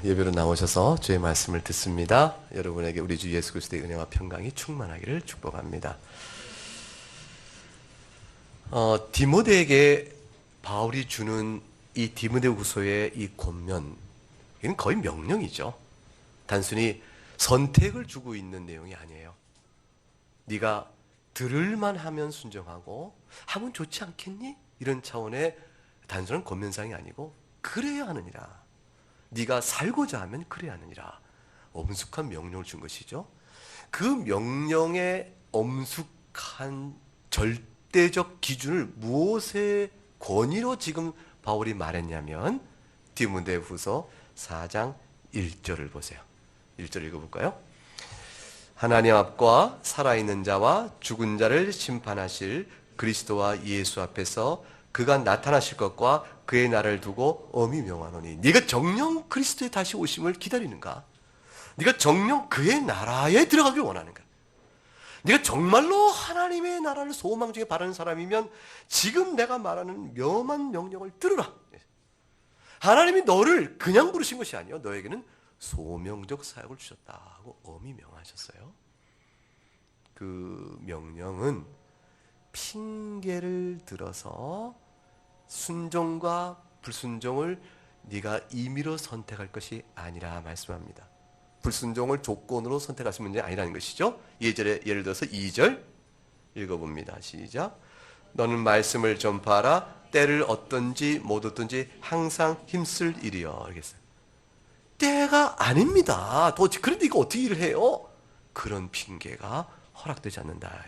예배로 나오셔서 주의 말씀을 듣습니다. 여러분에게 우리 주 예수 그리스도의 은혜와 평강이 충만하기를 축복합니다. 디모데에게 바울이 주는 이 디모데후서의 이 권면, 이건 거의 명령이죠. 단순히 선택을 주고 있는 내용이 아니에요. 네가 들을만 하면 순종하고 하면 좋지 않겠니? 이런 차원의 단순한 권면상이 아니고 그래야 하느니라. 네가 살고자 하면 그래야 하느니라. 엄숙한 명령을 준 것이죠. 그 명령의 엄숙한 절대적 기준을 무엇의 권위로 지금 바울이 말했냐면 디모데후서 4장 1절을 보세요. 1절 읽어볼까요? 하나님 앞과 살아있는 자와 죽은 자를 심판하실 그리스도와 예수 앞에서 그가 나타나실 것과 그의 날을 두고 엄히 명하노니 네가 정녕 그리스도의 다시 오심을 기다리는가? 네가 정녕 그의 나라에 들어가길 원하는가? 네가 정말로 하나님의 나라를 소망 중에 바라는 사람이면 지금 내가 말하는 명한 명령을 들으라. 하나님이 너를 그냥 부르신 것이 아니요 너에게는 소명적 사역을 주셨다고 엄히 명하셨어요. 그 명령은 핑계를 들어서 순종과 불순종을 네가 임의로 선택할 것이 아니라 말씀합니다. 불순종을 조건으로 선택할 수 있는 문제 아니라는 것이죠. 예를 들어서 2절 읽어봅니다. 시작. 너는 말씀을 전파하라. 때를 얻든지 못 얻든지 항상 힘쓸 일이여. 알겠어요? 때가 아닙니다. 도대체 그런데 이거 어떻게 일을 해요? 그런 핑계가 허락되지 않는다.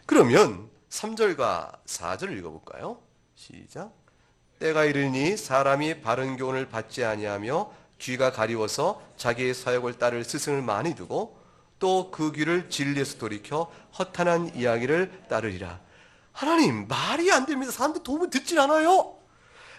그러면 3절과 4절을 읽어볼까요? 시작. 때가 이르니 사람이 바른 교훈을 받지 아니하며 귀가 가리워서 자기의 사역을 따를 스승을 많이 두고 또 그 귀를 진리에서 돌이켜 허탄한 이야기를 따르리라. 하나님, 말이 안 됩니다. 사람들 도움을 듣질 않아요.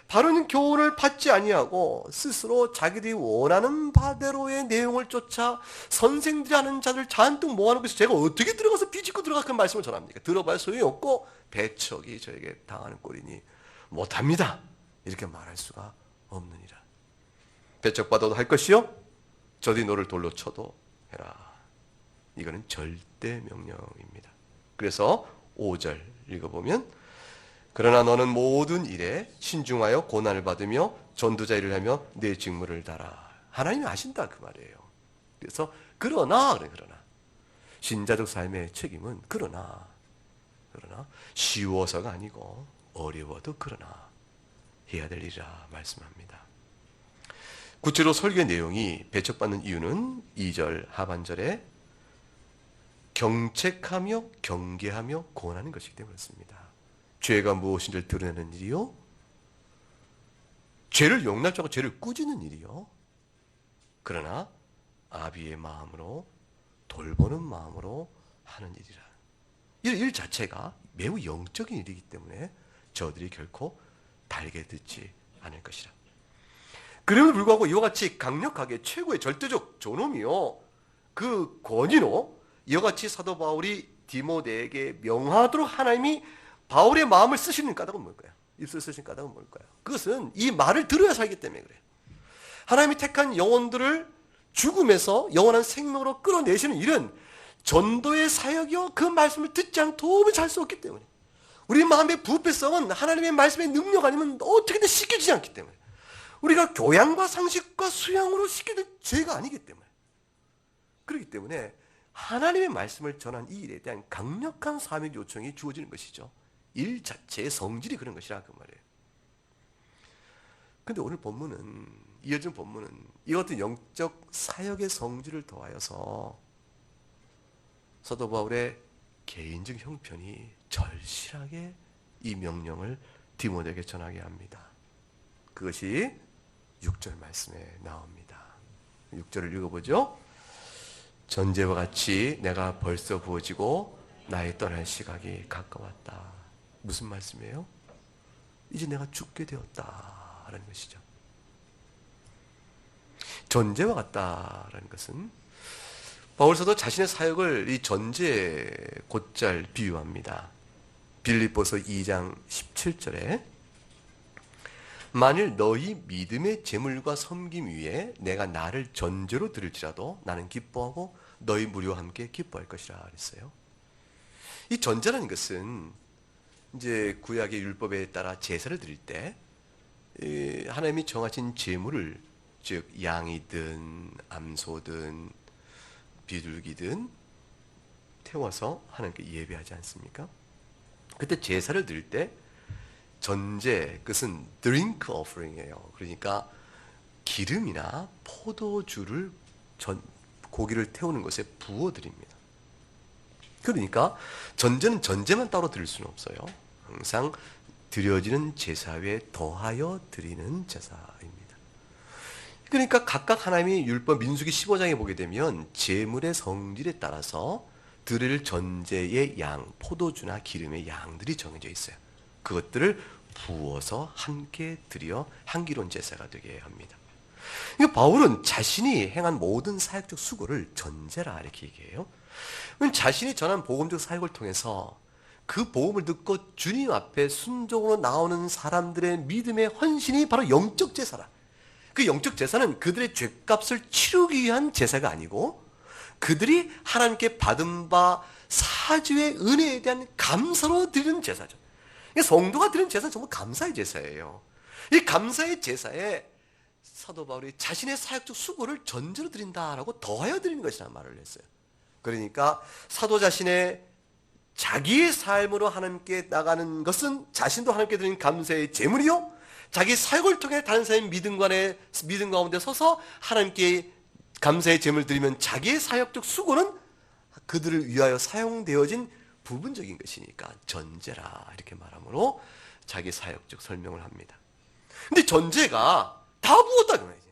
바른 교훈을 받지 아니하고 스스로 자기들이 원하는 바대로의 내용을 쫓아 선생들이 하는 자들 잔뜩 모아놓은 것이 제가 어떻게 들어가서 비집고 들어가 그 말씀을 전합니까? 들어봐야 소용이 없고 배척이 저에게 당하는 꼴이니 못합니다. 이렇게 말할 수가 없느니라. 배척받아도 할 것이요 저들이 너를 돌로 쳐도 해라. 이거는 절대 명령입니다. 그래서 5절 읽어보면 그러나 너는 모든 일에 신중하여 고난을 받으며 전도자 일을 하며 내 직무를 다라. 하나님이 아신다 그 말이에요. 그래서 그러나 신자적 삶의 책임은 그러나 쉬워서가 아니고 어려워도 그러나 해야 될 일이라 말씀합니다. 구체로 설교 내용이 배척받는 이유는 2절 하반절에 경책하며 경계하며 권하는 것이기 때문에 그렇습니다. 죄가 무엇인지를 드러내는 일이요, 죄를 용납하지 않고 죄를 꾸짖는 일이요, 그러나 아비의 마음으로 돌보는 마음으로 하는 일이라. 이 일 자체가 매우 영적인 일이기 때문에 저들이 결코 달게 듣지 않을 것이라. 그럼에도 불구하고 이와 같이 강력하게 최고의 절대적 존엄이요 그 권위로 이와 같이 사도 바울이 디모데에게 명하도록 하나님이 바울의 마음을 쓰시는 까닭은 뭘까요? 입술 쓰시는 까닭은 뭘까요? 그것은 이 말을 들어야 살기 때문에 그래요. 하나님이 택한 영혼들을 죽음에서 영원한 생명으로 끌어내시는 일은 전도의 사역이요 그 말씀을 듣지 않으면 도움을 잘 수 없기 때문에, 우리 마음의 부패성은 하나님의 말씀의 능력 아니면 어떻게든 씻겨지지 않기 때문에, 우리가 교양과 상식과 수양으로 씻겨질 죄가 아니기 때문에, 그렇기 때문에 하나님의 말씀을 전한 이 일에 대한 강력한 사명 요청이 주어지는 것이죠. 일 자체의 성질이 그런 것이라 그 말이에요. 근데 오늘 본문은, 이어진 본문은 이 같은 영적 사역의 성질을 더하여서 사도 바울의 개인적 형편이 절실하게 이 명령을 디모데에게 전하게 합니다. 그것이 6절 말씀에 나옵니다. 6절을 읽어보죠. 전제와 같이 내가 벌써 부어지고 나의 떠날 시각이 가까웠다. 무슨 말씀이에요? 이제 내가 죽게 되었다라는 것이죠. 전제와 같다라는 것은 바울 사도 자신의 사역을 이 전제 곧잘 비유합니다. 빌립보서 2장 17절에 만일 너희 믿음의 재물과 섬김 위에 내가 나를 전제로 드릴지라도 나는 기뻐하고 너희 무리와 함께 기뻐할 것이라 그랬어요. 이 전제라는 것은 이제 구약의 율법에 따라 제사를 드릴 때 하나님이 정하신 제물을, 즉 양이든 암소든 비둘기든 태워서 하나님께 예배하지 않습니까? 그때 제사를 드릴 때 전제, 그것은 drink offering이에요. 그러니까 기름이나 포도주를 고기를 태우는 것에 부어드립니다. 그러니까 전제는 전제만 따로 드릴 수는 없어요. 항상 드려지는 제사 위에 더하여 드리는 제사입니다. 그러니까 각각 하나님이 율법 민수기 15장에 보게 되면 제물의 성질에 따라서 드릴 전제의 양, 포도주나 기름의 양들이 정해져 있어요. 그것들을 부어서 함께 드려 향기로운 제사가 되게 합니다. 그러니까 바울은 자신이 행한 모든 사역적 수고를 전제라 이렇게 얘기해요. 자신이 전한 복음적 사역을 통해서 그 복음을 듣고 주님 앞에 순종으로 나오는 사람들의 믿음의 헌신이 바로 영적 제사라. 그 영적 제사는 그들의 죄값을 치르기 위한 제사가 아니고 그들이 하나님께 받은 바 사주의 은혜에 대한 감사로 드리는 제사죠. 성도가 드리는 제사는 정말 감사의 제사예요. 이 감사의 제사에 사도 바울이 자신의 사역적 수고를 전제로 드린다라고 더하여 드리는 것이라는 말을 했어요. 그러니까 사도 자신의 자기의 삶으로 하나님께 나가는 것은 자신도 하나님께 드리는 감사의 제물이요, 자기 사역을 통해 다른 사람의 믿음 가운데 서서 하나님께 감사의 제물을 드리면 자기의 사역적 수고는 그들을 위하여 사용되어진 부분적인 것이니까 전제라 이렇게 말하므로 자기 사역적 설명을 합니다. 근데 전제가 다 부었다 그 말이지.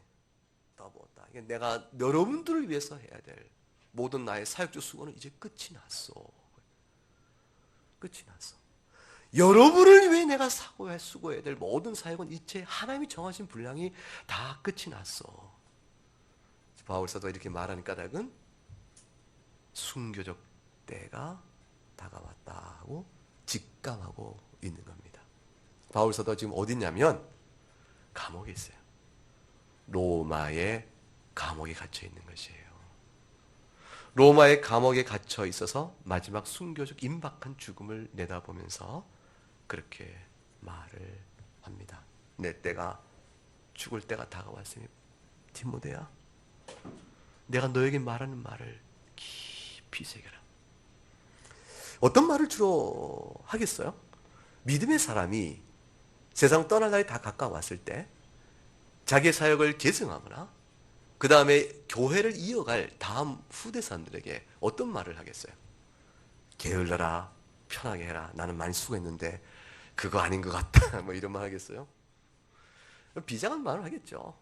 다 부었다. 이게 내가 여러분들을 위해서 해야 될 모든 나의 사역적 수고는 이제 끝이 났어. 끝이 났어. 여러분을 위해 내가 수고해야 될 모든 사역은 이제 하나님이 정하신 분량이 다 끝이 났어. 바울 사도가 이렇게 말하는 까닭은 순교적 때가 다가왔다고 직감하고 있는 겁니다. 바울 사도가 지금 어디 있냐면 감옥에 있어요. 로마의 감옥에 갇혀 있는 것이에요. 로마의 감옥에 갇혀 있어서 마지막 순교적 임박한 죽음을 내다보면서 그렇게 말을 합니다. 내 때가, 죽을 때가 다가왔으니 디모데야, 내가 너에게 말하는 말을 깊이 새겨라. 어떤 말을 주로 하겠어요? 믿음의 사람이 세상 떠날 날이 다 가까웠을 때 자기의 사역을 계승하거나 그 다음에 교회를 이어갈 다음 후대 사람들에게 어떤 말을 하겠어요? 게을러라, 편하게 해라, 나는 많이 수고했는데 그거 아닌 것 같다, 뭐 이런 말 하겠어요? 비장한 말을 하겠죠.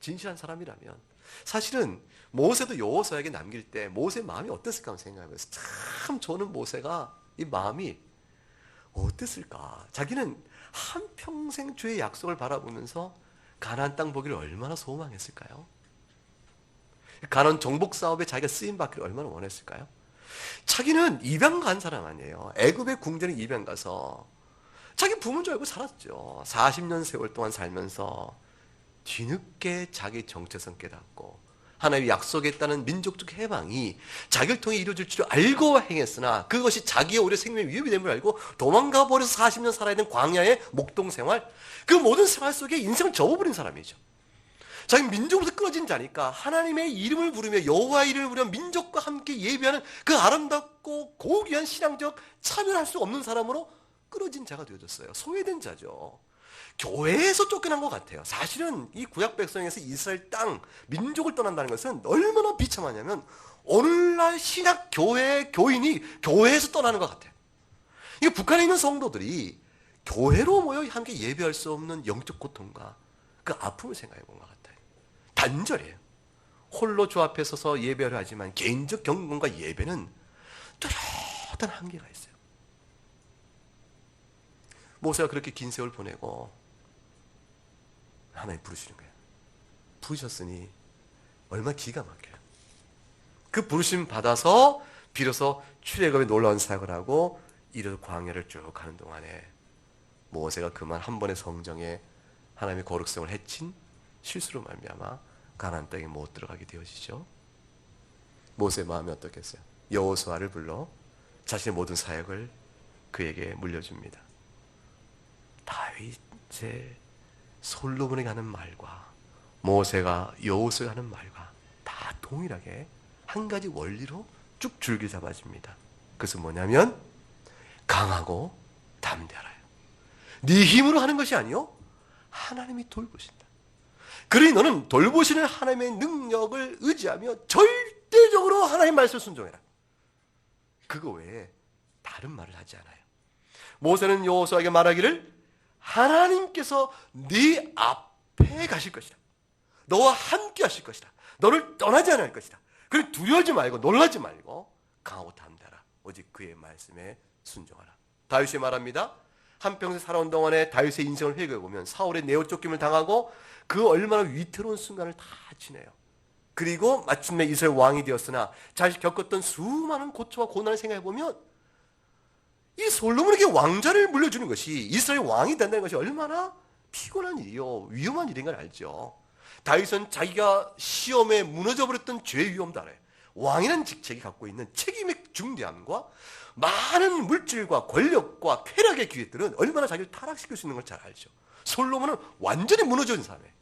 진실한 사람이라면. 사실은 모세도 여호수아에게 남길 때 모세의 마음이 어땠을까 한번 생각해보세요. 참 저는 모세가 이 마음이 어땠을까. 자기는 한평생 주의 약속을 바라보면서 가나안 땅 보기를 얼마나 소망했을까요? 가나안 정복 사업에 자기가 쓰임 받기를 얼마나 원했을까요? 자기는 입양 간 사람 아니에요. 애굽의 궁전에 입양 가서 자기 부모인 줄 알고 살았죠. 40년 세월 동안 살면서 뒤늦게 자기 정체성 깨닫고 하나님이 약속했다는 민족적 해방이 자기를 통해 이루어질 줄 알고 행했으나 그것이 자기의 오히려 생명의 위협이 됨을 알고 도망가 버려서 40년 살아야 되는 광야의 목동 생활, 그 모든 생활 속에 인생을 접어버린 사람이죠. 자기 민족으로부터 끊어진 자니까 하나님의 이름을 부르며 여호와의 이름을 부르며 민족과 함께 예배하는 그 아름답고 고귀한 신앙적 차별할 수 없는 사람으로 끊어진 자가 되어졌어요. 소외된 자죠. 교회에서 쫓겨난 것 같아요. 사실은 이 구약 백성에서 이스라엘 땅, 민족을 떠난다는 것은 얼마나 비참하냐면 오늘날 신약 교회 교인이 교회에서 떠나는 것 같아요. 이게 북한에 있는 성도들이 교회로 모여 함께 예배할 수 없는 영적 고통과 그 아픔을 생각해 본 것 같아요. 단절이에요. 홀로 주 앞에 서서 예배를 하지만 개인적 경건과 예배는 뚜렷한 한계가 있어요. 모세가 그렇게 긴 세월 보내고 하나님 부르시는 거예요. 부르셨으니 얼마나 기가 막혀요. 그 부르심 받아서 비로소 출애굽의 놀라운 사역을 하고 이르러 광야를 쭉 가는 동안에 모세가 그만 한 번의 성정에 하나님의 거룩성을 해친 실수로 말미암아 가나안 땅에 못 들어가게 되어지죠. 모세의 마음이 어떻겠어요? 여호수아를 불러 자신의 모든 사역을 그에게 물려줍니다. 다윗의 솔로몬에게 하는 말과 모세가 여호수아에게 하는 말과 다 동일하게 한 가지 원리로 쭉 줄기 잡아집니다. 그것은 뭐냐면 강하고 담대하라요. 네 힘으로 하는 것이 아니요 하나님이 돌보신다. 그러니 너는 돌보시는 하나님의 능력을 의지하며 절대적으로 하나님의 말씀을 순종해라. 그거 외에 다른 말을 하지 않아요. 모세는 여호수아에게 말하기를 하나님께서 네 앞에 가실 것이다. 너와 함께 하실 것이다. 너를 떠나지 않을 것이다. 그러니 두려워하지 말고 놀라지 말고 강하고 담대하라. 오직 그의 말씀에 순종하라. 다윗이 말합니다. 한평생 살아온 동안에 다윗의 인생을 회고해보면 사울의 내어 쫓김을 당하고 그 얼마나 위태로운 순간을 다 지내요. 그리고 마침내 이스라엘 왕이 되었으나 자신이 겪었던 수많은 고초와 고난을 생각해보면 이 솔로몬에게 왕자를 물려주는 것이 이스라엘 왕이 된다는 것이 얼마나 피곤한 일이요 위험한 일인 걸 알죠. 다윗은 자기가 시험에 무너져버렸던 죄의 위험도 알아요. 왕이라는 직책이 갖고 있는 책임의 중대함과 많은 물질과 권력과 쾌락의 기회들은 얼마나 자기를 타락시킬 수 있는 걸 잘 알죠. 솔로몬은 완전히 무너진 사람이에요.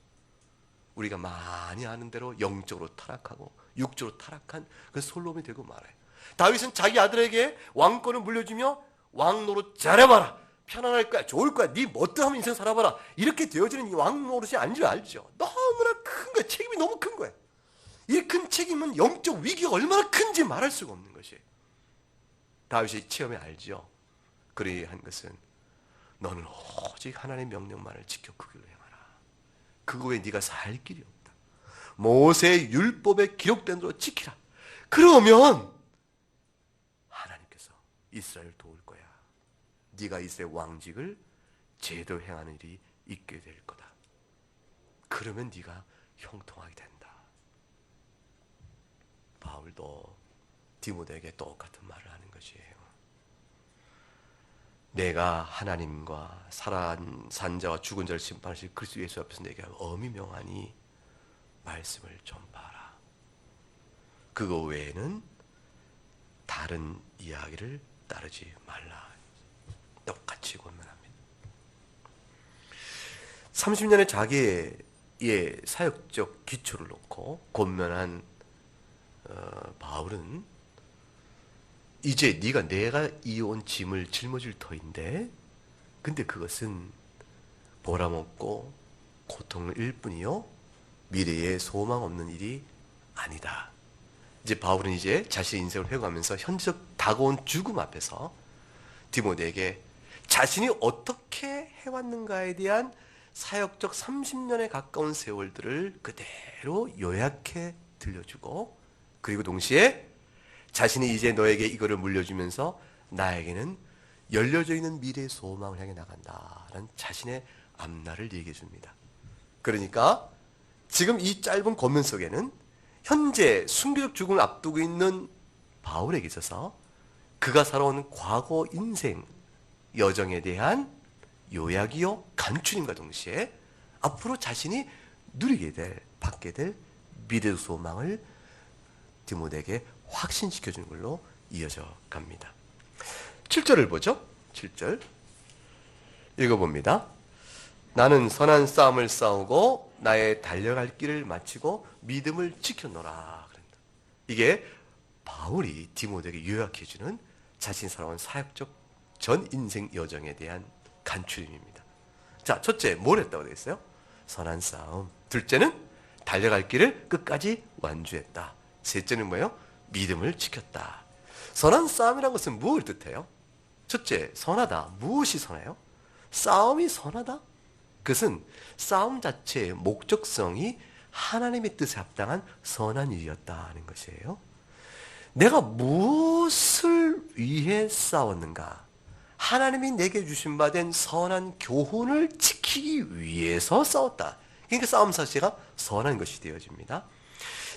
우리가 많이 아는 대로 영적으로 타락하고 육적으로 타락한 그 솔로몬이 되고 말아요. 다윗은 자기 아들에게 왕권을 물려주며 왕 노릇 잘해봐라. 편안할 거야. 좋을 거야. 네 멋대로 인생 살아봐라. 이렇게 되어지는 이 왕 노릇이 아닌 줄 알죠. 너무나 큰 거야. 책임이 너무 큰 거야. 이 큰 책임은 영적 위기가 얼마나 큰지 말할 수가 없는 것이에요. 다윗이 체험에 알죠. 그리한 것은 너는 오직 하나님의 명령만을 지켜 그 길로 행하라. 그거 외에 네가 살 길이 없다. 모세의 율법에 기록된 대로 지키라. 그러면 하나님께서 이스라엘을 도울 거야. 네가 이스라엘 왕직을 제대로 행하는 일이 있게 될 거다. 그러면 네가 형통하게 된다. 바울도 디모데에게 똑같은 말을 하는 것이에요. 내가 하나님과 산 자와 죽은 자를 심판하실 그리스도 예수 앞에서 내게 엄히 명하니 말씀을 좀 봐라. 그거 외에는 다른 이야기를 따르지 말라. 똑같이 권면합니다. 30년의 자기의 사역적 기초를 놓고 권면한 바울은 이제 내가 이어온 짐을 짊어질 터인데 근데 그것은 보람없고 고통일 뿐이요 미래에 소망 없는 일이 아니다. 이제 바울은 이제 자신의 인생을 회고하면서 현재적 다가온 죽음 앞에서 디모데에게 자신이 어떻게 해왔는가에 대한 사역적 30년에 가까운 세월들을 그대로 요약해 들려주고 그리고 동시에 자신이 이제 너에게 이거를 물려주면서 나에게는 열려져 있는 미래의 소망을 향해 나간다라는 자신의 앞날을 얘기해 줍니다. 그러니까 지금 이 짧은 권면 속에는 현재 순교적 죽음을 앞두고 있는 바울에게 있어서 그가 살아온 과거 인생 여정에 대한 요약이요 간추림과 동시에 앞으로 자신이 누리게 될 받게 될 미래의 소망을 디모데에게 확신시켜주는 걸로 이어져 갑니다. 7절을 보죠. 7절 읽어봅니다. 나는 선한 싸움을 싸우고 나의 달려갈 길을 마치고 믿음을 지켰노라. 이게 바울이 디모데에게 요약해주는 자신이 살아온 사역적 전 인생 여정에 대한 간추림입니다. 자, 첫째 뭘 했다고 되어 있어요? 선한 싸움. 둘째는 달려갈 길을 끝까지 완주했다. 셋째는 뭐예요? 믿음을 지켰다. 선한 싸움이라는 것은 무엇을 뜻해요? 첫째, 선하다. 무엇이 선해요? 싸움이 선하다? 그것은 싸움 자체의 목적성이 하나님의 뜻에 합당한 선한 일이었다는 것이에요. 내가 무엇을 위해 싸웠는가? 하나님이 내게 주신 바 된 선한 교훈을 지키기 위해서 싸웠다. 그러니까 싸움 자체가 선한 것이 되어집니다.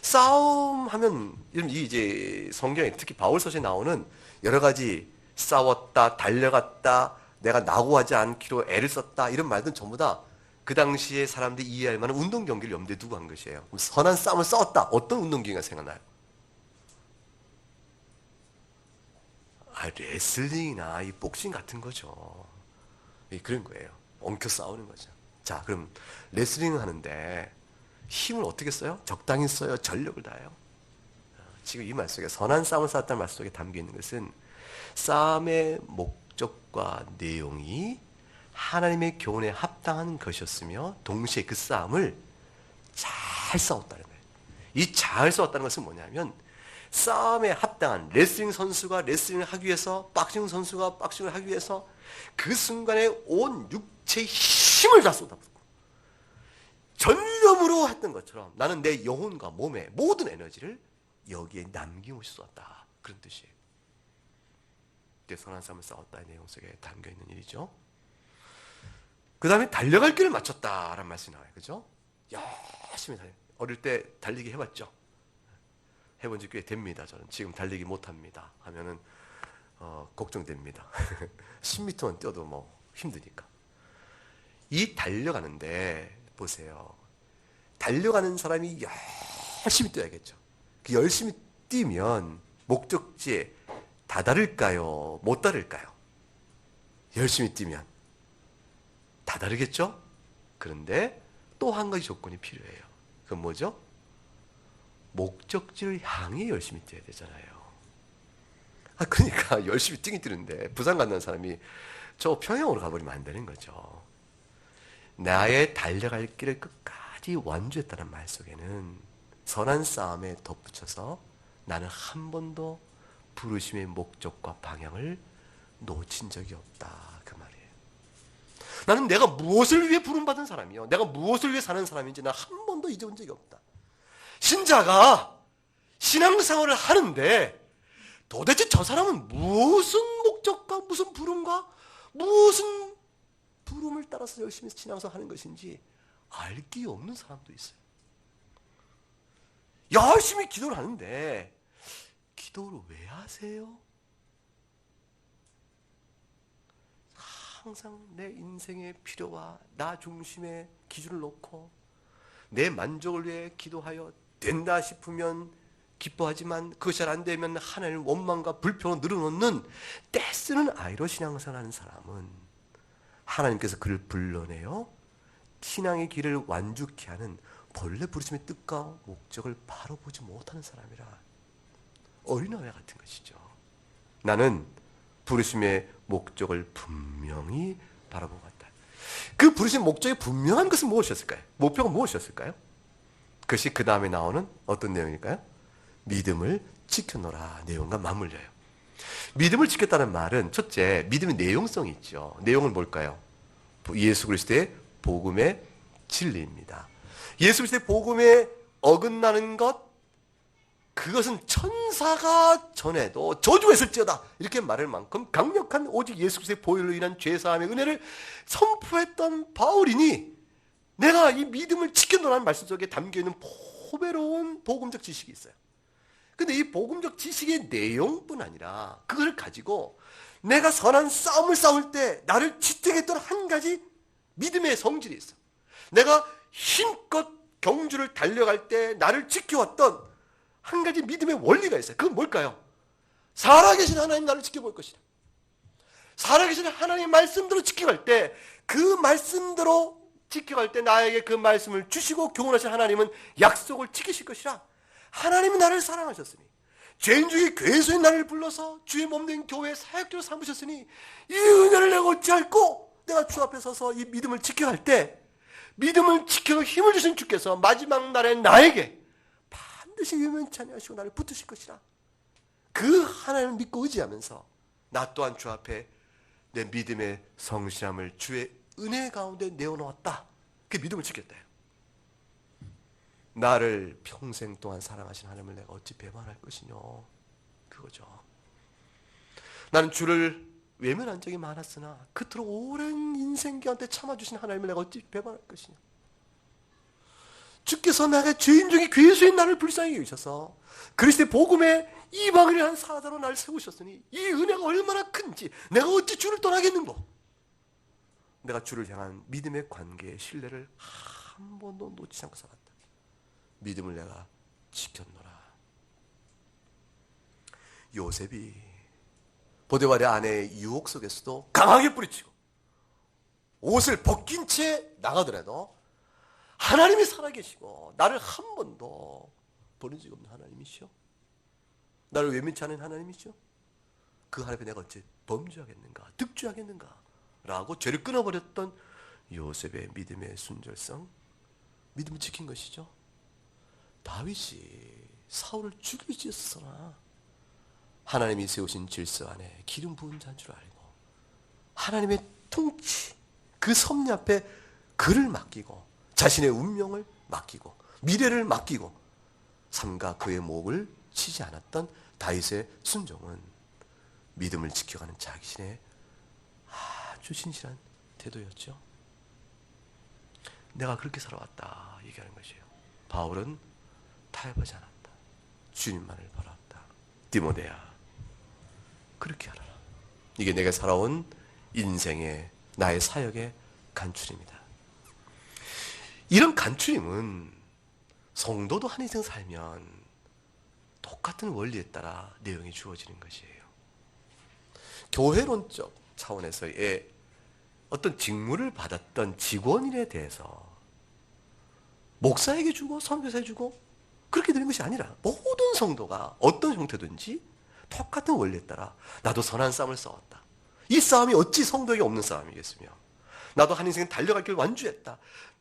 싸움하면 이제 성경에 특히 바울 서신에 나오는 여러 가지 싸웠다, 달려갔다, 내가 낙오하지 않기로 애를 썼다 이런 말들은 전부 다 그 당시에 사람들이 이해할 만한 운동 경기를 염두에 두고 한 것이에요. 선한 싸움을 싸웠다. 어떤 운동 경기가 생각나요? 레슬링이나 이 복싱 같은 거죠. 그런 거예요. 엉켜 싸우는 거죠. 자, 그럼 레슬링을 하는데 힘을 어떻게 써요? 적당히 써요? 전력을 다해요? 지금 이 말 속에 선한 싸움을 싸웠다는 말 속에 담겨 있는 것은 싸움의 목적과 내용이 하나님의 교훈에 합당한 것이었으며 동시에 그 싸움을 잘 싸웠다는 거예요. 이 잘 싸웠다는 것은 뭐냐면 싸움에 합당한 레슬링 선수가 레슬링을 하기 위해서 박싱 선수가 박싱을 하기 위해서 그 순간에 온 육체의 힘을 다 쏟아붓고 전념으로 했던 것처럼 나는 내 영혼과 몸의 모든 에너지를 여기에 남김없이 쏟았다. 그런 뜻이에요. 선한 싸움을 싸웠다의 내용 속에 담겨있는 일이죠. 그 다음에 달려갈 길을 맞췄다라는 말씀이 나와요. 그죠? 열심히 달려. 어릴 때 달리기 해봤죠? 해본 지 꽤 됩니다. 저는 지금 달리기 못합니다 하면은 걱정됩니다. 10m만 뛰어도 뭐 힘드니까. 이 달려가는데 보세요. 달려가는 사람이 열심히 뛰어야겠죠. 그 열심히 뛰면 목적지에 다다를까요? 못 다를까요? 열심히 뛰면 다다르겠죠? 그런데 또 한 가지 조건이 필요해요. 그건 뭐죠? 목적지를 향해 열심히 뛰어야 되잖아요. 그러니까 열심히 뛰긴 뛰는데 부산 간다는 사람이 저 평양으로 가버리면 안 되는 거죠. 나의 달려갈 길을 끝까지 완주했다는 말 속에는 선한 싸움에 덧붙여서 나는 한 번도 부르심의 목적과 방향을 놓친 적이 없다. 그 말이에요. 나는 내가 무엇을 위해 부름받은 사람이요, 내가 무엇을 위해 사는 사람인지 나 한 번도 잊어본 적이 없다. 신자가 신앙생활을 하는데 도대체 저 사람은 무슨 목적과 무슨 부름과 무슨 부름을 따라서 열심히 신앙생활 하는 것인지 알 게 없는 사람도 있어요. 열심히 기도를 하는데 기도를 왜 하세요? 항상 내 인생의 필요와 나 중심의 기준을 놓고 내 만족을 위해 기도하여 된다 싶으면 기뻐하지만 그것이 잘 안 되면 하나님의 원망과 불평을 늘어놓는 떼쓰는 아이로 신앙생활하는 사람은 하나님께서 그를 불러내어 신앙의 길을 완죽케 하는 본래 부르심의 뜻과 목적을 바로 보지 못하는 사람이라 어린아이 같은 것이죠. 나는 부르심의 목적을 분명히 바라보고 갔다. 그 부르심의 목적이 분명한 것은 무엇이었을까요? 목표가 무엇이었을까요? 그것이 그 다음에 나오는 어떤 내용일까요? 믿음을 지켜노라 내용과 맞물려요. 믿음을 지켰다는 말은 첫째, 믿음의 내용성이 있죠. 내용은 뭘까요? 예수 그리스도의 복음의 진리입니다. 예수 그리스도의 복음에 어긋나는 것, 그것은 천사가 전에도 저주했을지어다 이렇게 말할 만큼 강력한 오직 예수 그리스도의 보혈로 인한 죄사함의 은혜를 선포했던 바울이니 내가 이 믿음을 지켜노라는 말씀 속에 담겨있는 포배로운 복음적 지식이 있어요. 근데 이 복음적 지식의 내용뿐 아니라 그걸 가지고 내가 선한 싸움을 싸울 때 나를 지탱했던 한 가지 믿음의 성질이 있어. 내가 힘껏 경주를 달려갈 때 나를 지켜왔던 한 가지 믿음의 원리가 있어요. 그건 뭘까요? 살아계신 하나님 나를 지켜볼 것이다. 살아계신 하나님의 말씀대로 지켜갈 때 그 말씀대로 지켜갈 때 나에게 그 말씀을 주시고 교훈하신 하나님은 약속을 지키실 것이라. 하나님이 나를 사랑하셨으니 죄인 중에 괴수인 나를 불러서 주의 몸된 교회의 사역자로 삼으셨으니 이 은혜를 내가 어찌할꼬. 내가 주 앞에 서서 이 믿음을 지켜갈 때 믿음을 지켜 힘을 주신 주께서 마지막 날에 나에게 반드시 유면치 아니하시고 나를 붙으실 것이라. 그 하나님을 믿고 의지하면서 나 또한 주 앞에 내 믿음의 성실함을 주의 은혜 가운데 내어놓았다. 그 믿음을 지켰대요. 나를 평생 동안 사랑하신 하나님을 내가 어찌 배반할 것이뇨. 그거죠. 나는 주를 외면한 적이 많았으나 그토록 오랜 인생기한테 참아주신 하나님을 내가 어찌 배반할 것이냐. 주께서 나가 죄인 중에 괴수인 나를 불쌍히 여기셔서 그리스도의 복음에 이방인을 한 사자로 나를 세우셨으니 이 은혜가 얼마나 큰지 내가 어찌 주를 떠나겠는고. 내가 주를 향한 믿음의 관계의 신뢰를 한 번도 놓치지 않고 살았다. 믿음을 내가 지켰노라. 요셉이 보디발의 아내의 유혹 속에서도 강하게 뿌리치고 옷을 벗긴 채 나가더라도 하나님이 살아계시고 나를 한 번도 버린 적 없는 하나님이시오. 나를 외면치 않은 하나님이시오. 그 하나님 앞에 내가 어찌 범죄하겠는가, 득죄하겠는가 라고 죄를 끊어버렸던 요셉의 믿음의 순결성, 믿음을 지킨 것이죠. 다윗이 사울을 죽일 짓었으나 하나님이 세우신 질서 안에 기름 부은 자인 줄 알고 하나님의 통치, 그 섭리 앞에 그를 맡기고 자신의 운명을 맡기고 미래를 맡기고 삼가 그의 목을 치지 않았던 다윗의 순종은 믿음을 지켜가는 자신의 아주 진실한 태도였죠. 내가 그렇게 살아왔다 얘기하는 것이에요. 바울은 타협하지 않았다. 주님만을 바라왔다. 디모데야, 그렇게 하라. 이게 내가 살아온 인생의 나의 사역의 간추림이다. 이런 간추림은 성도도 한 인생 살면 똑같은 원리에 따라 내용이 주어지는 것이에요. 교회론적 차원에서의 어떤 직무를 받았던 직원인에 대해서 목사에게 주고 선교사에 주고 그렇게 되는 것이 아니라 모든 성도가 어떤 형태든지 똑같은 원리에 따라 나도 선한 싸움을 싸웠다. 이 싸움이 어찌 성도에게 없는 싸움이겠으며 나도 한 인생 달려갈 길을 완주했다.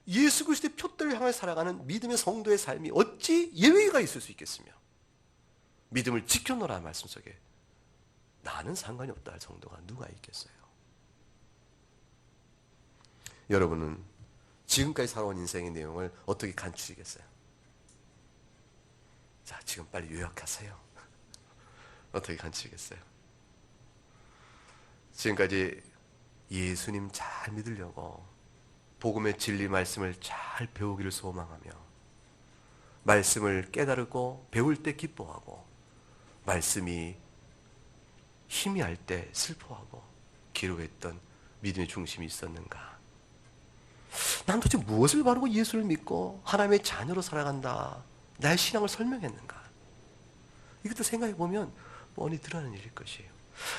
예수 그리스도의 표대를 향해 살아가는 믿음의 성도의 삶이 어찌 예외가 있을 수 있겠으며 믿음을 지켜놓으라 말씀 속에 나는 상관이 없다 할 성도가 누가 있겠어요? 여러분은 지금까지 살아온 인생의 내용을 어떻게 간추리겠어요? 자, 지금 빨리 요약하세요. 어떻게 간추리겠어요? 지금까지 예수님 잘 믿으려고 복음의 진리 말씀을 잘 배우기를 소망하며 말씀을 깨달고 배울 때 기뻐하고 말씀이 희미할 때 슬퍼하고 기록했던 믿음의 중심이 있었는가? 난 도대체 무엇을 바르고 예수를 믿고 하나님의 자녀로 살아간다 나의 신앙을 설명했는가? 이것도 생각해보면 뻔히 드러나는 일일 것이에요.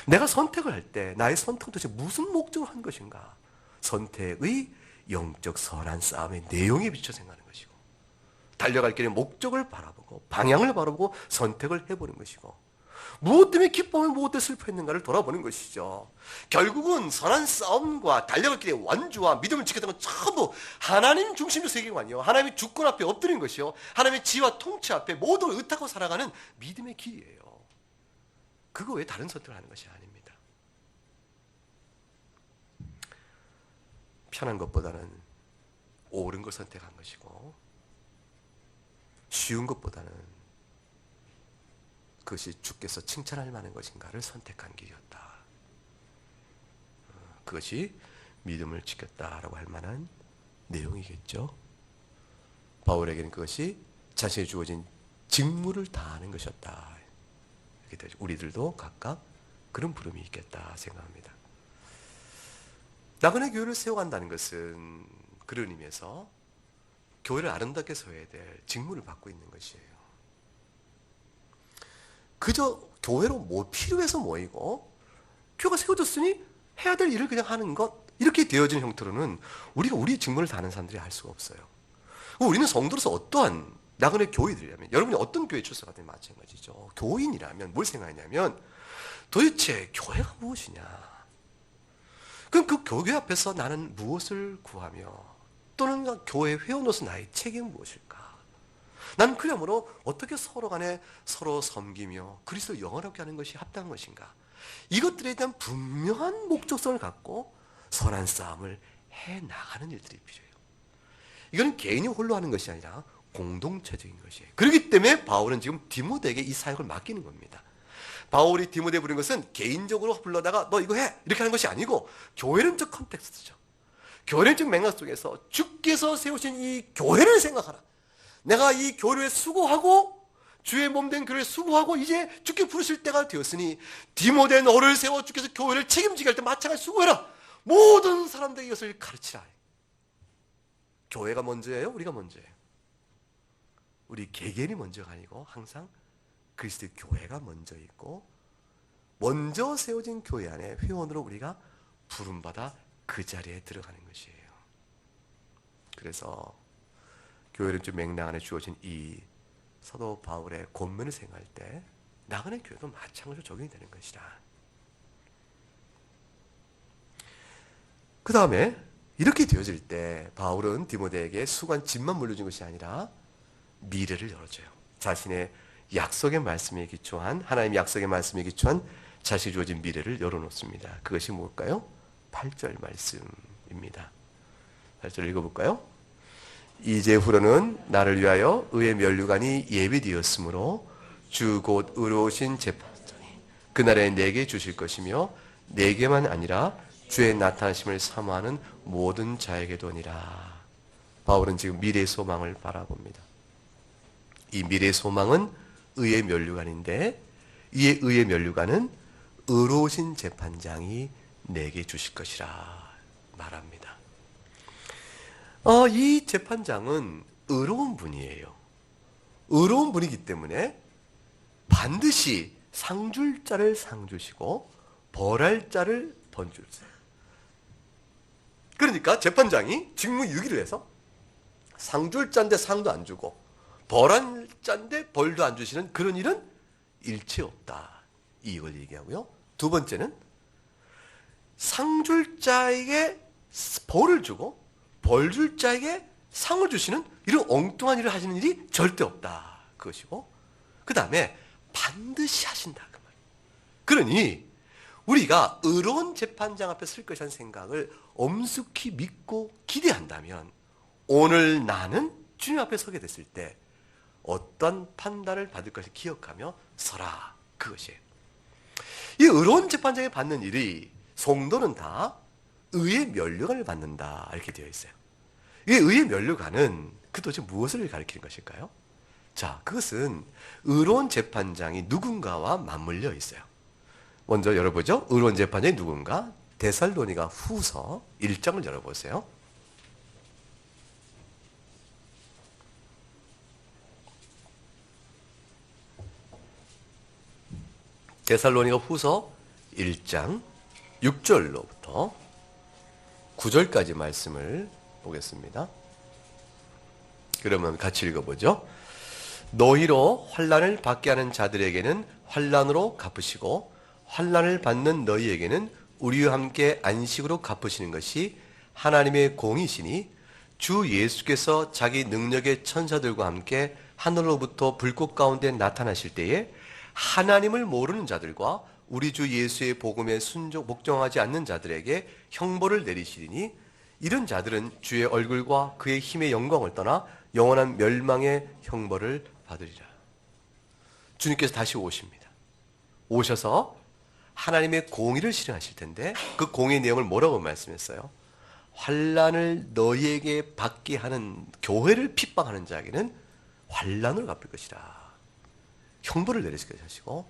내가 선택을 할 때 나의 선택은 도대체 무슨 목적으로 한 것인가? 선택의 영적 선한 싸움의 내용에 비춰 생각하는 것이고 달려갈 길의 목적을 바라보고 방향을 바라보고 선택을 해보는 것이고 무엇 때문에 기뻐하며 무엇 때문에 슬퍼했는가를 돌아보는 것이죠. 결국은 선한 싸움과 달려갈 길의 완주와 믿음을 지켰던 건 전부 하나님 중심적 세계관이요. 하나님의 주권 앞에 엎드린 것이요. 하나님의 지혜와 통치 앞에 모두 의탁하고 살아가는 믿음의 길이에요. 그거 외에 다른 선택을 하는 것이 아닙니다. 편한 것보다는 옳은 걸 선택한 것이고 쉬운 것보다는 그것이 주께서 칭찬할 만한 것인가를 선택한 길이었다. 그것이 믿음을 지켰다라고 할 만한 내용이겠죠. 바울에게는 그것이 자신이 주어진 직무를 다하는 것이었다. 이렇게 되죠. 우리들도 각각 그런 부름이 있겠다 생각합니다. 나그네 교회를 세워간다는 것은 그런 의미에서 교회를 아름답게 세워야 될 직무를 받고 있는 것이에요. 그저 교회로 필요해서 모이고 교회가 세워졌으니 해야 될 일을 그냥 하는 것 이렇게 되어진 형태로는 우리가 우리의 직무를 다하는 사람들이 할 수가 없어요. 우리는 성도로서 어떠한 나그네 교회들이라면 여러분이 어떤 교회에 출석하든 마찬가지죠. 교인이라면 뭘 생각하냐면 도대체 교회가 무엇이냐? 그럼 그 교회 앞에서 나는 무엇을 구하며 또는 교회 회원으로서 나의 책임은 무엇일까? 나는 그러므로 어떻게 서로 간에 서로 섬기며 그리스도를 영원하게 하는 것이 합당한 것인가? 이것들에 대한 분명한 목적성을 갖고 선한 싸움을 해나가는 일들이 필요해요. 이건 개인이 홀로 하는 것이 아니라 공동체적인 것이에요. 그렇기 때문에 바울은 지금 디모데에게 이 사역을 맡기는 겁니다. 바울이 디모데에 부른 것은 개인적으로 불러다가 너 이거 해! 이렇게 하는 것이 아니고 교회론적 컨텍스트죠. 교회론적 맥락 속에서 주께서 세우신 이 교회를 생각하라. 내가 이 교회에 수고하고 주의 몸된 교회에 수고하고 이제 주께 부르실 때가 되었으니 디모데 너를 세워 주께서 교회를 책임지게 할 때 마찬가지 수고해라. 모든 사람들에게 이것을 가르치라. 교회가 먼저예요? 우리가 먼저예요? 우리 개개인이 먼저가 아니고 항상 그리스도의 교회가 먼저 있고 먼저 세워진 교회 안에 회원으로 우리가 부름받아 그 자리에 들어가는 것이에요. 그래서 교회는 좀 맥락 안에 주어진 이 사도 바울의 권면을 생각할 때 나그네 교회도 마찬가지로 적용이 되는 것이다. 그 다음에 이렇게 되어질 때 바울은 디모데에게 수고한 짐만 물려준 것이 아니라 미래를 열어줘요. 자신의 약속의 말씀에 기초한 하나님의 약속의 말씀에 기초한 자신이 주어진 미래를 열어놓습니다. 그것이 뭘까요? 8절 말씀입니다. 8절 읽어볼까요? 이제후로는 나를 위하여 의의 면류관이 예비되었으므로 주 곧 의로우신 재판장이 그날에 내게 주실 것이며 내게만 아니라 주의 나타나심을 사모하는 모든 자에게도니라. 바울은 지금 미래의 소망을 바라봅니다. 이 미래의 소망은 의의 면류관인데 이 의의 면류관은 의로우신 재판장이 내게 주실 것이라 말합니다. 이 재판장은 의로운 분이에요. 의로운 분이기 때문에 반드시 상줄 자를 상 주시고 벌할 자를 벌 주세요. 그러니까 재판장이 직무유기를 해서 상줄 자인데 상도 안 주고 벌할 자인데 벌도 안 주시는 그런 일은 일체 없다. 이걸 얘기하고요. 두 번째는 상줄 자에게 벌을 주고 벌 줄 자에게 상을 주시는 이런 엉뚱한 일을 하시는 일이 절대 없다. 그것이고 그 다음에 반드시 하신다. 그 말. 그러니 우리가 의로운 재판장 앞에 설 것이라는 생각을 엄숙히 믿고 기대한다면 오늘 나는 주님 앞에 서게 됐을 때 어떤 판단을 받을 것을 기억하며 서라. 그것이에요. 이 의로운 재판장이 받는 일이 성도는 다 의의 면류관을 받는다. 이렇게 되어 있어요. 이 의의 면류관은 그 도대체 무엇을 가리키는 것일까요? 자, 그것은 의로운 재판장이 누군가와 맞물려 있어요. 먼저 열어보죠. 의로운 재판장이 누군가? 데살로니가 후서 1장을 열어보세요. 데살로니가 후서 1장 6절로부터 9절까지 말씀을 보겠습니다. 그러면 같이 읽어보죠. 너희로 환난을 받게 하는 자들에게는 환난으로 갚으시고 환난을 받는 너희에게는 우리와 함께 안식으로 갚으시는 것이 하나님의 공이시니 주 예수께서 자기 능력의 천사들과 함께 하늘로부터 불꽃 가운데 나타나실 때에 하나님을 모르는 자들과 우리 주 예수의 복음에 복종하지 않는 자들에게 형벌을 내리시리니 이런 자들은 주의 얼굴과 그의 힘의 영광을 떠나 영원한 멸망의 형벌을 받으리라. 주님께서 다시 오십니다. 오셔서 하나님의 공의를 실행하실 텐데 그 공의의 내용을 뭐라고 말씀했어요? 환난을 너희에게 받게 하는 교회를 핍박하는 자에게는 환난을 갚을 것이라. 형벌을 내리실 것이고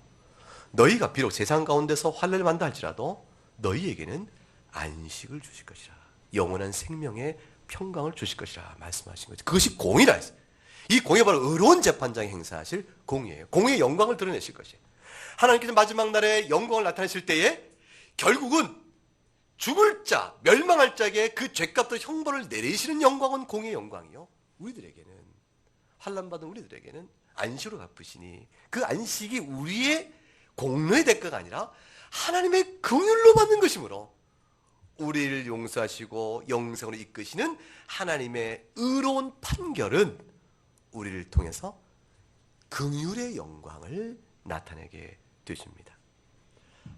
너희가 비록 세상 가운데서 환난을 받는다 할지라도 너희에게는 안식을 주실 것이라. 영원한 생명의 평강을 주실 것이라 말씀하신 거죠. 그것이 공의라 했어요. 이 공의가 바로 의로운 재판장이 행사하실 공의예요. 공의의 영광을 드러내실 것이에요. 하나님께서 마지막 날에 영광을 나타내실 때에 결국은 죽을 자, 멸망할 자에게 그 죄값도 형벌을 내리시는 영광은 공의의 영광이요. 우리들에게는 환난 받은 우리들에게는 안식으로 갚으시니 그 안식이 우리의 공로의 대가가 아니라 하나님의 긍휼로 받는 것이므로 우리를 용서하시고 영생으로 이끄시는 하나님의 의로운 판결은 우리를 통해서 긍휼의 영광을 나타내게 되십니다.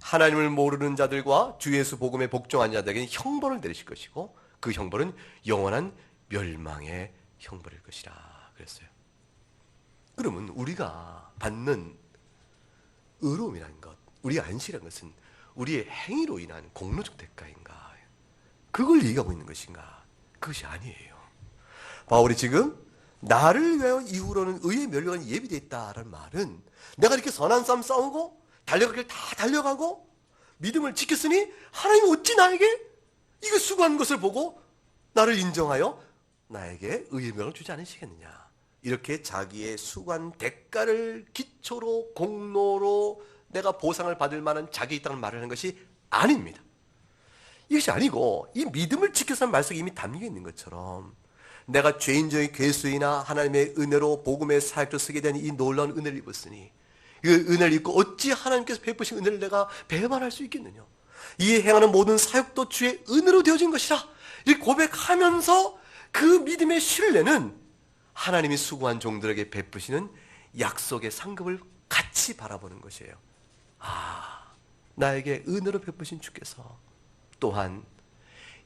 하나님을 모르는 자들과 주 예수 복음에 복종한 자들에게는 형벌을 내리실 것이고 그 형벌은 영원한 멸망의 형벌일 것이라 그랬어요. 그러면 우리가 받는 의로움이라는 것, 우리의 안식이라는 것은 우리의 행위로 인한 공로적 대가인가? 그걸 얘기하고 있는 것인가? 그것이 아니에요. 바울이 지금 나를 위하여 이후로는 의의 면류관이 예비되어 있다라는 말은 내가 이렇게 선한 싸움 싸우고 달려가길 다 달려가고 믿음을 지켰으니 하나님이 어찌 나에게 이거 수고한 것을 보고 나를 인정하여 나에게 의의 명을 주지 않으시겠느냐. 이렇게 자기의 수고한 대가를 기초로 공로로 내가 보상을 받을 만한 자격이 있다는 말을 하는 것이 아닙니다. 이것이 아니고 이 믿음을 지켜서 하는 말씀이 이미 담겨 있는 것처럼 내가 죄인적인 괴수이나 하나님의 은혜로 복음의 사역도 쓰게 된 이 놀라운 은혜를 입었으니 그 은혜를 입고 어찌 하나님께서 베푸신 은혜를 내가 배반할 수 있겠느냐. 이 행하는 모든 사역도 주의 은혜로 되어진 것이라 이렇게 고백하면서 그 믿음의 신뢰는 하나님이 수고한 종들에게 베푸시는 약속의 상급을 같이 바라보는 것이에요. 아, 나에게 은혜로 베푸신 주께서 또한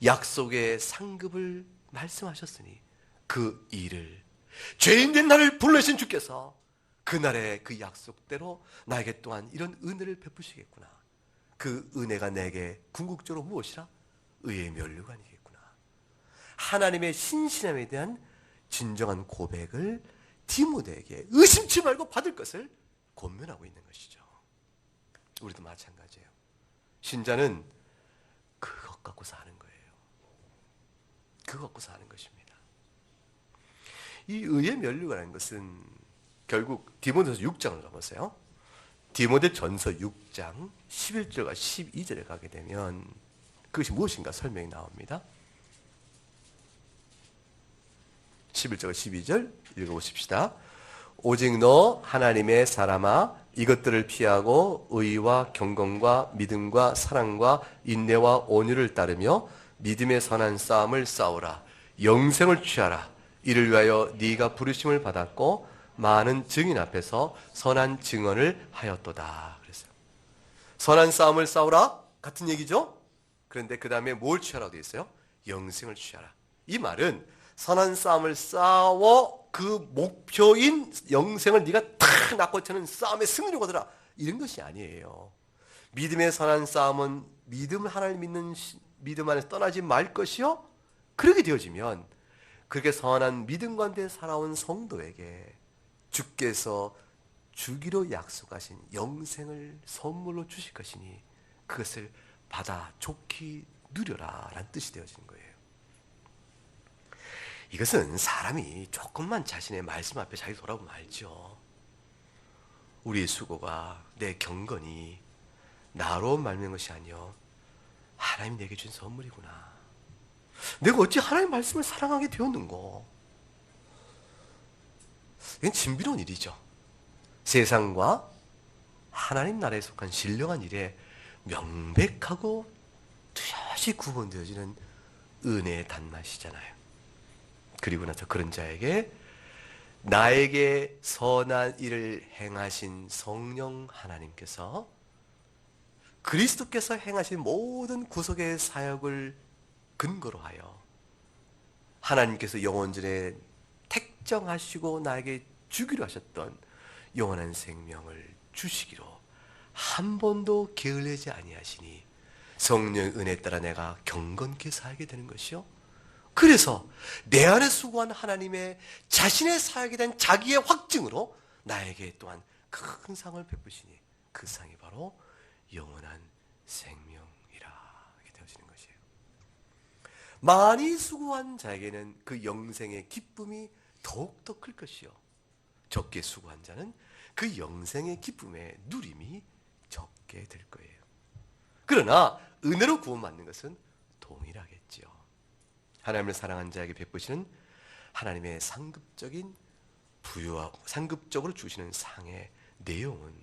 약속의 상급을 말씀하셨으니 그 일을 죄인된 나를 불러신 주께서 그날의 그 약속대로 나에게 또한 이런 은혜를 베푸시겠구나. 그 은혜가 내게 궁극적으로 무엇이라? 의의 면류관이겠구나. 하나님의 신실함에 대한 진정한 고백을 디모데에게 의심치 말고 받을 것을 권면하고 있는 것이죠. 우리도 마찬가지예요. 신자는 그것 갖고 사는 거예요. 그것 갖고 사는 것입니다. 이 의의 면류관이라는 것은 결국 디모데서 6장을 가보세요. 디모데 전서 6장 11절과 12절에 가게 되면 그것이 무엇인가 설명이 나옵니다. 11절과 12절 읽어보십시다. 오직 너 하나님의 사람아 이것들을 피하고 의와 경건과 믿음과 사랑과 인내와 온유를 따르며 믿음의 선한 싸움을 싸우라. 영생을 취하라. 이를 위하여 네가 부르심을 받았고 많은 증인 앞에서 선한 증언을 하였도다. 그랬어요. 선한 싸움을 싸우라 같은 얘기죠. 그런데 그 다음에 뭘 취하라고 되어 있어요? 영생을 취하라. 이 말은 선한 싸움을 싸워 그 목표인 영생을 네가 탁 낚고차는 싸움의 승리로 거두라. 이런 것이 아니에요. 믿음의 선한 싸움은 믿음 하나님 믿는 믿음 안에서 떠나지 말 것이요. 그렇게 되어지면 그렇게 선한 믿음 가운데 살아온 성도에게 주께서 주기로 약속하신 영생을 선물로 주실 것이니 그것을 받아 좋게 누려라 라는 뜻이 되어지는 거예요. 이것은 사람이 조금만 자신의 말씀 앞에 자기 돌아보면 알죠. 우리의 수고가 내 경건이 나로 말미암은 것이 아니요 하나님 내게 준 선물이구나. 내가 어찌 하나님의 말씀을 사랑하게 되었는고. 이건 신비로운 일이죠. 세상과 하나님 나라에 속한 신령한 일에 명백하고 뚜렷이 구분되어지는 은혜의 단맛이잖아요. 그리고 나서 그런 자에게 나에게 선한 일을 행하신 성령 하나님께서 그리스도께서 행하신 모든 구속의 사역을 근거로 하여 하나님께서 영원전에 택정하시고 나에게 주기로 하셨던 영원한 생명을 주시기로 한 번도 게을리지 아니하시니 성령의 은혜에 따라 내가 경건케 살게 되는 것이요. 그래서 내 안에 수고한 하나님의 자신의 사역에 대한 자기의 확증으로 나에게 또한 큰 상을 베푸시니 그 상이 바로 영원한 생명이라 이렇게 되어지는 것이에요. 많이 수고한 자에게는 그 영생의 기쁨이 더욱더 클 것이요. 적게 수고한 자는 그 영생의 기쁨의 누림이 적게 될 거예요. 그러나 은혜로 구원받는 것은 동일하겠지요. 하나님을 사랑한 자에게 베푸시는 하나님의 상급적인 부여하고 상급적으로 주시는 상의 내용은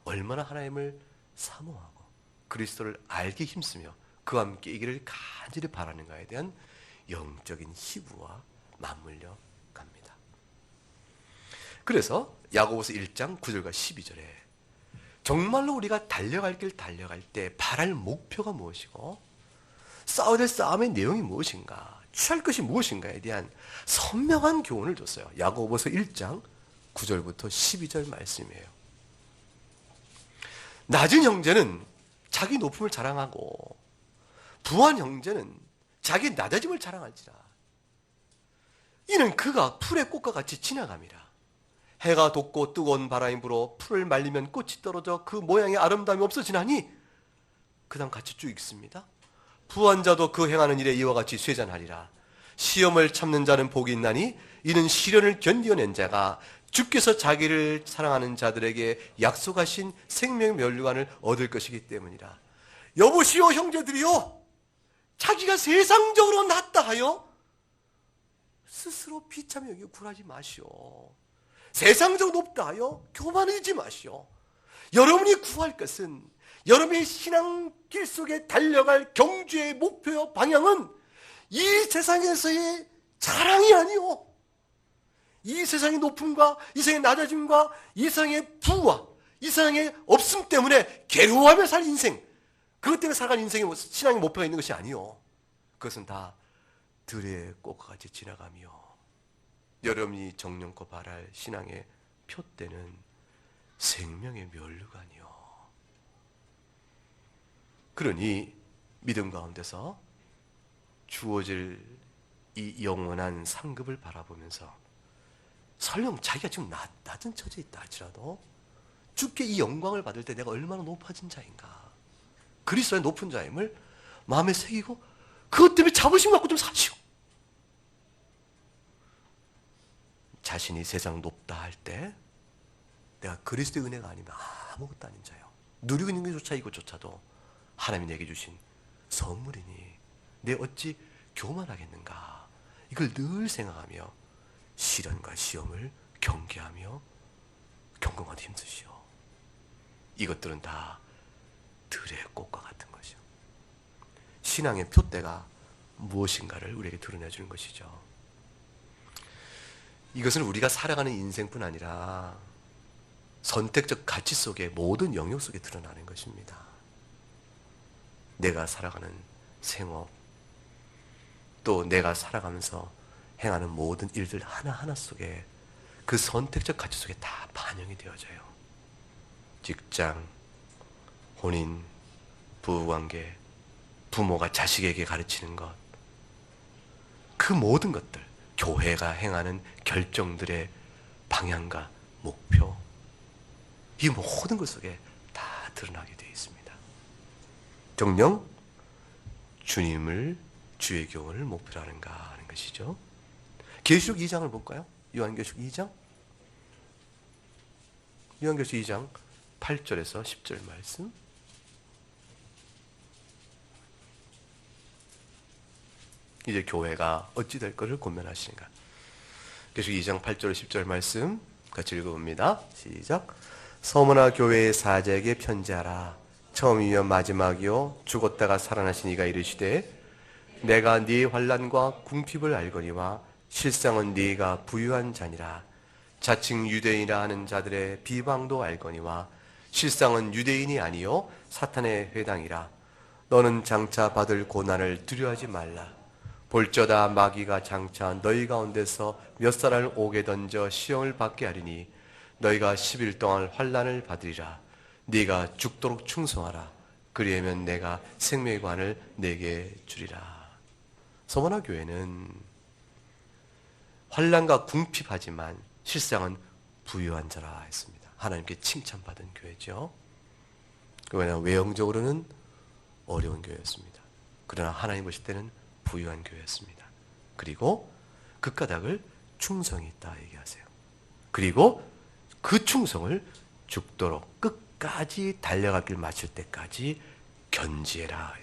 얼마나 하나님을 사모하고 그리스도를 알게 힘쓰며 그와 함께 이기를 간절히 바라는가에 대한 영적인 희구와 맞물려 갑니다. 그래서 야고보서 1장 9절과 12절에 정말로 우리가 달려갈 길 달려갈 때 바랄 목표가 무엇이고 싸워야 될 싸움의 내용이 무엇인가, 취할 것이 무엇인가에 대한 선명한 교훈을 줬어요. 야고보서 1장 9절부터 12절 말씀이에요. 낮은 형제는 자기 높음을 자랑하고 부한 형제는 자기 낮아짐을 자랑할지라. 이는 그가 풀의 꽃과 같이 지나감이라. 해가 돋고 뜨거운 바람이 불어 풀을 말리면 꽃이 떨어져 그 모양의 아름다움이 없어지나니 그 다음 같이 쭉 읽습니다. 부한 자도 그 행하는 일에 이와 같이 쇠잔하리라. 시험을 참는 자는 복이 있나니 이는 시련을 견디어낸 자가 주께서 자기를 사랑하는 자들에게 약속하신 생명의 면류관을 얻을 것이기 때문이라. 여보시오 형제들이요, 자기가 세상적으로 낫다 하여 스스로 비참히 여기고 굴하지 마시오. 세상적으로 높다 하여 교만하지 마시오. 여러분이 구할 것은, 여러분의 신앙길 속에 달려갈 경주의 목표와 방향은 이 세상에서의 자랑이 아니오. 이 세상의 높음과 이 세상의 낮아짐과 이 세상의 부와 이 세상의 없음 때문에 괴로워하며 살 인생, 그것 때문에 살아가는 인생의 신앙의 목표가 있는 것이 아니오. 그것은 다 들의 꽃과 같이 지나가며 여러분이 정령코 바랄 신앙의 표대는 생명의 면류관이요. 그러니 믿음 가운데서 주어질 이 영원한 상급을 바라보면서 설령 자기가 지금 낮은 처지에 있다 할지라도 주께 이 영광을 받을 때 내가 얼마나 높아진 자인가, 그리스도의 높은 자임을 마음에 새기고 그것 때문에 자부심 갖고 좀 사시오. 자신이 세상 높다 할 때 내가 그리스도의 은혜가 아니면 아무것도 아닌 자요, 누리고 있는 것조차 이것조차도 하나님이 내게 주신 선물이니 내 어찌 교만하겠는가, 이걸 늘 생각하며 시련과 시험을 경계하며 경공하도 힘쓰시오. 이것들은 다 들의 꽃과 같은 것이요, 신앙의 표대가 무엇인가를 우리에게 드러내주는 것이죠. 이것은 우리가 살아가는 인생뿐 아니라 선택적 가치 속에 모든 영역 속에 드러나는 것입니다. 내가 살아가는 생업, 또 내가 살아가면서 행하는 모든 일들 하나하나 속에 그 선택적 가치 속에 다 반영이 되어져요. 직장, 혼인, 부부관계, 부모가 자식에게 가르치는 것, 그 모든 것들, 교회가 행하는 결정들의 방향과 목표, 이 모든 것 속에 다 드러나게 되어 있습니다. 정녕 주님을, 주의 교훈을 목표로 하는가 하는 것이죠. 계시록 2장을 볼까요? 요한계시록 2장. 요한계시록 2장 8절에서 10절 말씀. 이제 교회가 어찌 될 것을 고민하시는가. 계시록 2장 8절 10절 말씀 같이 읽어봅니다. 시작. 서머나 교회의 사자에게 편지하라. 처음이며 마지막이요 죽었다가 살아나신 이가 이르시되 내가 네 환난과 궁핍을 알거니와 실상은 네가 부유한 자니라. 자칭 유대인이라 하는 자들의 비방도 알거니와 실상은 유대인이 아니요 사탄의 회당이라. 너는 장차 받을 고난을 두려워하지 말라. 볼저다 마귀가 장차 너희 가운데서 몇 사람을 옥에 던져 시험을 받게 하리니 너희가 10일 동안 환난을 받으리라. 네가 죽도록 충성하라. 그리하면 내가 생명의 관을 내게 주리라. 서머나 교회는 환난과 궁핍하지만 실상은 부유한 자라 했습니다. 하나님께 칭찬받은 교회죠. 왜냐하면 외형적으로는 어려운 교회였습니다. 그러나 하나님 보실 때는 부유한 교회였습니다. 그리고 그 까닭을 충성이 있다 얘기하세요. 그리고 그 충성을 죽도록 끝까지 달려갈 길 마칠 때까지 견지해라.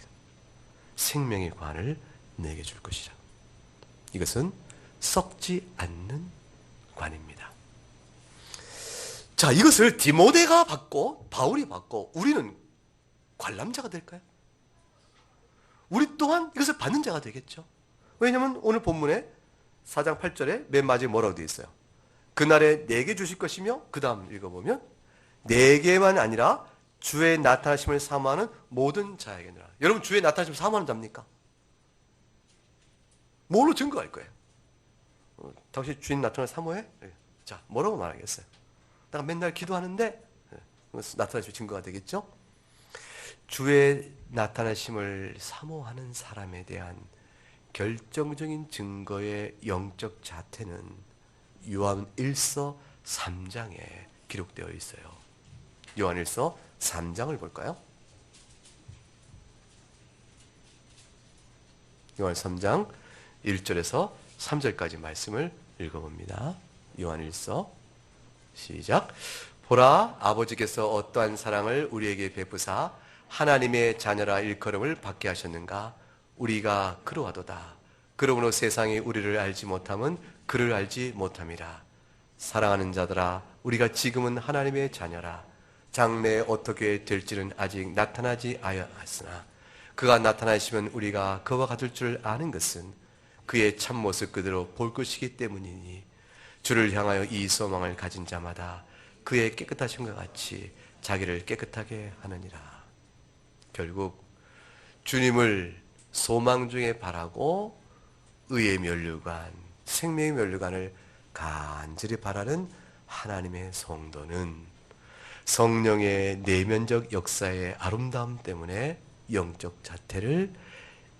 생명의 관을 내게 줄 것이라. 이것은 썩지 않는 관입니다. 자, 이것을 디모데가 받고 바울이 받고 우리는 관람자가 될까요? 우리 또한 이것을 받는 자가 되겠죠. 왜냐하면 오늘 본문에 4장 8절에 맨 마지막에 뭐라고 되어 있어요? 그날에 내게 주실 것이며, 그 다음 읽어보면 내게만 아니라 주의 나타나심을 사모하는 모든 자에게니라. 여러분, 주의 나타나심을 사모하는 자입니까? 뭘로 증거할 거예요? 당신 주인 나타나심을 사모해? 자, 뭐라고 말하겠어요? 내가 맨날 기도하는데 나타나심이 증거가 되겠죠? 주의 나타나심을 사모하는 사람에 대한 결정적인 증거의 영적 자태는 요한 1서 3장에 기록되어 있어요. 요한 1서 3장을 볼까요? 요한일서 3장 1절에서 3절까지 말씀을 읽어봅니다. 요한일서 시작. 보라, 아버지께서 어떠한 사랑을 우리에게 베푸사 하나님의 자녀라 일컬음을 받게 하셨는가. 우리가 그러하도다. 그러므로 세상이 우리를 알지 못함은 그를 알지 못함이라. 사랑하는 자들아, 우리가 지금은 하나님의 자녀라. 장래에 어떻게 될지는 아직 나타나지 아니하였으나 그가 나타나시면 우리가 그와 같을 줄 아는 것은 그의 참모습 그대로 볼 것이기 때문이니 주를 향하여 이 소망을 가진 자마다 그의 깨끗하심과 같이 자기를 깨끗하게 하느니라. 결국 주님을 소망 중에 바라고 의의 면류관, 생명의 면류관을 간절히 바라는 하나님의 성도는 성령의 내면적 역사의 아름다움 때문에 영적 자태를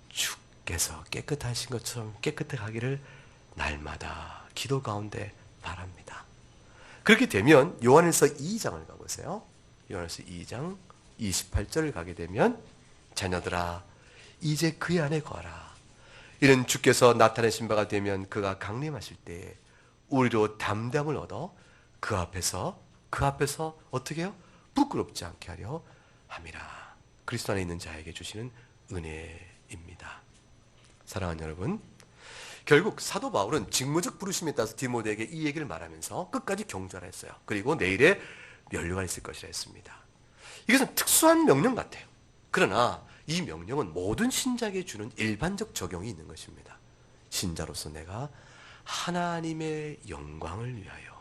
주께서 깨끗하신 것처럼 깨끗하게 하기를 날마다 기도 가운데 바랍니다. 그렇게 되면 요한일서 2장을 가보세요. 요한일서 2장 28절을 가게 되면 자녀들아 이제 그의 안에 거하라. 이는 주께서 나타내신 바가 되면 그가 강림하실 때에 우리로 담대함을 얻어 그 앞에서 어떻게 해요? 부끄럽지 않게 하려 함이라. 그리스도 안에 있는 자에게 주시는 은혜입니다. 사랑하는 여러분, 결국 사도 바울은 직무적 부르심에 따라서 디모데에게 이 얘기를 말하면서 끝까지 경주하라 했어요. 그리고 내일에 면류가 있을 것이라 했습니다. 이것은 특수한 명령 같아요. 그러나 이 명령은 모든 신자에게 주는 일반적 적용이 있는 것입니다. 신자로서 내가 하나님의 영광을 위하여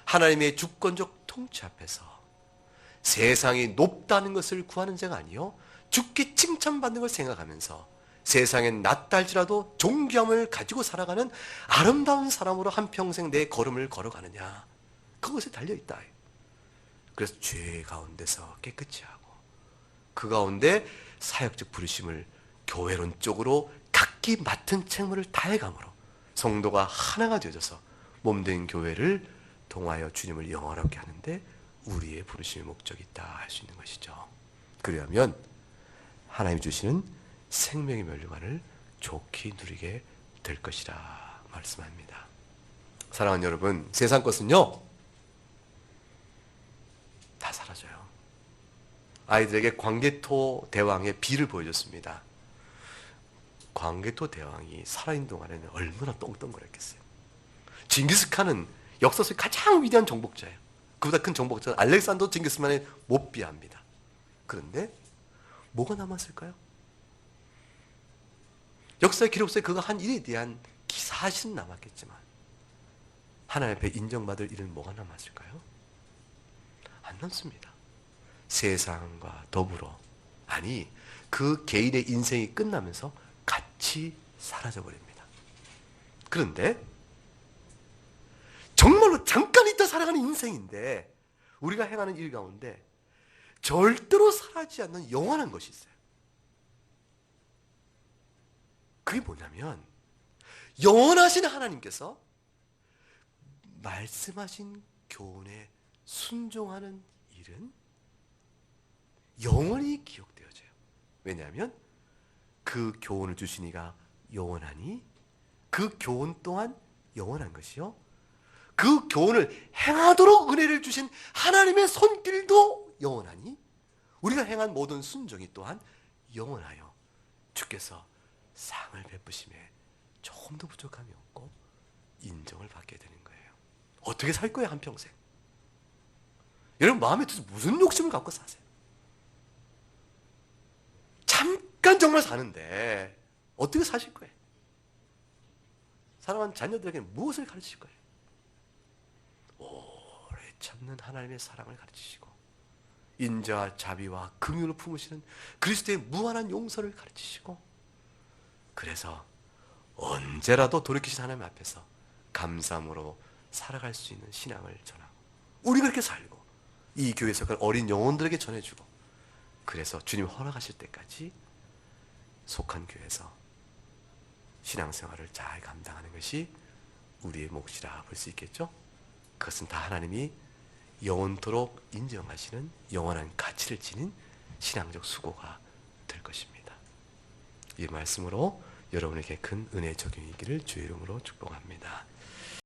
하나님의 주권적 통치 앞에서 세상이 높다는 것을 구하는 자가 아니요 주께 칭찬받는 걸 생각하면서 세상엔 낮다 할지라도 존귀함을 가지고 살아가는 아름다운 사람으로 한평생 내 걸음을 걸어가느냐, 그것에 달려있다. 그래서 죄 가운데서 깨끗이 하고 그 가운데 사역적 부르심을 교회론 쪽으로 각기 맡은 책무를 다해감으로 성도가 하나가 되어져서 몸된 교회를 통하여 주님을 영원하게 하는데 우리의 부르심의 목적이 있다 할 수 있는 것이죠. 그러면 하나님이 주시는 생명의 면류관을 좋게 누리게 될 것이라 말씀합니다. 사랑하는 여러분, 세상 것은요 다 사라져요. 아이들에게 광개토 대왕의 비를 보여줬습니다. 광개토 대왕이 살아있는 동안에는 얼마나 똥똥거렸겠어요. 징기스칸은 역사 속 가장 위대한 정복자예요. 그보다 큰 정복자는 알렉산더 징기스칸에 못 비합니다. 그런데 뭐가 남았을까요? 역사의 기록 속에 그가 한 일에 대한 사실은 남았겠지만 하나님 앞에 인정받을 일은 뭐가 남았을까요? 안 남습니다. 세상과 더불어, 아니 그 개인의 인생이 끝나면서 같이 사라져버립니다. 그런데 정말로 잠깐 있다 살아가는 인생인데 우리가 행하는 일 가운데 절대로 사라지지 않는 영원한 것이 있어요. 그게 뭐냐면 영원하신 하나님께서 말씀하신 교훈에 순종하는 일은 영원히 기억되어져요. 왜냐하면 그 교훈을 주신 이가 영원하니 그 교훈 또한 영원한 것이요 그 교훈을 행하도록 은혜를 주신 하나님의 손길도 영원하니 우리가 행한 모든 순종이 또한 영원하여 주께서 상을 베푸심에 조금도 부족함이 없고 인정을 받게 되는 거예요. 어떻게 살 거예요, 한평생? 여러분 마음에 드서 무슨 욕심을 갖고 사세요? 잠깐 정말 사는데 어떻게 사실 거예요? 사랑하는 자녀들에게 무엇을 가르치실 거예요? 오래 참는 하나님의 사랑을 가르치시고 인자와 자비와 긍휼을 품으시는 그리스도의 무한한 용서를 가르치시고 그래서 언제라도 돌이키신 하나님 앞에서 감사함으로 살아갈 수 있는 신앙을 전하고 우리가 그렇게 살고 이 교회에 속한 어린 영혼들에게 전해주고 그래서 주님 허락하실 때까지 속한 교회에서 신앙생활을 잘 감당하는 것이 우리의 몫이라 볼 수 있겠죠? 그것은 다 하나님이 영원토록 인정하시는 영원한 가치를 지닌 신앙적 수고가 될 것입니다. 이 말씀으로 여러분에게 큰 은혜의 적용이 있기를 주의 이름으로 축복합니다.